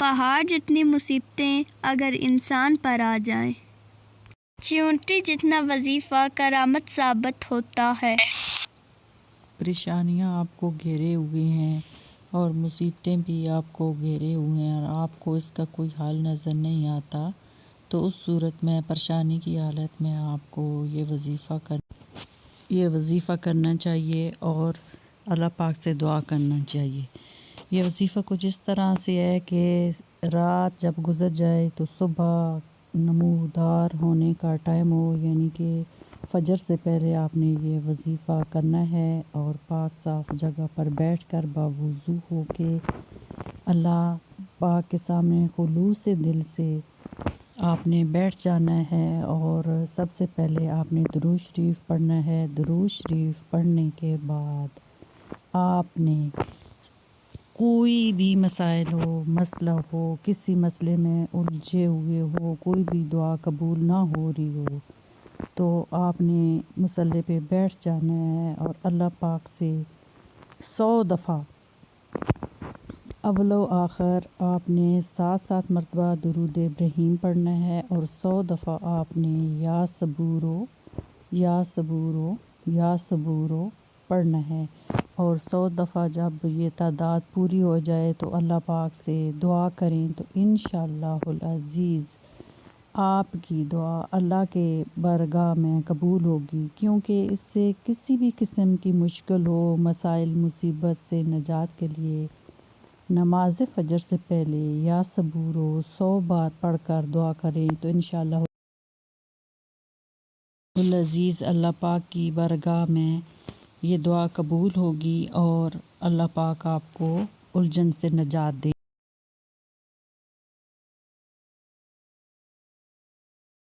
پہاڑ جتنی مصیبتیں اگر انسان پر آ جائیں، چیونٹی جتنا وظیفہ کرامت ثابت ہوتا ہے۔ پریشانیاں آپ کو گھیرے ہوئے ہیں اور مصیبتیں بھی آپ کو گھیرے ہوئے ہیں اور آپ کو اس کا کوئی حل نظر نہیں آتا، تو اس صورت میں پریشانی کی حالت میں آپ کو یہ وظیفہ کرنا چاہیے اور اللہ پاک سے دعا کرنا چاہیے۔ یہ وظیفہ کچھ اس طرح سے ہے کہ رات جب گزر جائے تو صبح نمودار ہونے کا ٹائم ہو، یعنی کہ فجر سے پہلے آپ نے یہ وظیفہ کرنا ہے اور پاک صاف جگہ پر بیٹھ کر باوضو ہو کے اللہ پاک کے سامنے خلوص دل سے آپ نے بیٹھ جانا ہے اور سب سے پہلے آپ نے درود شریف پڑھنا ہے۔ درود شریف پڑھنے کے بعد آپ نے کوئی بھی مسائل ہو، مسئلہ ہو، کسی مسئلے میں الجھے ہوئے ہو، کوئی بھی دعا قبول نہ ہو رہی ہو، تو آپ نے مصلی پہ بیٹھ جانا ہے اور اللہ پاک سے 100 دفعہ اول و آخر آپ نے 7 مرتبہ درود ابراہیم پڑھنا ہے اور 100 دفعہ آپ نے یا صبورو یا صبورو یا صبورو پڑھنا ہے۔ اور 100 دفعہ جب یہ تعداد پوری ہو جائے تو اللہ پاک سے دعا کریں تو انشاءاللہ العزیز آپ کی دعا اللہ کے بارگاہ میں قبول ہوگی، کیونکہ اس سے کسی بھی قسم کی مشکل ہو، مسائل مصیبت سے نجات کے لیے نماز فجر سے پہلے یا صبورو 100 بار پڑھ کر دعا کریں تو انشاءاللہ العزیز اللہ پاک کی بارگاہ میں یہ دعا قبول ہوگی اور اللہ پاک آپ کو الجھن سے نجات دے۔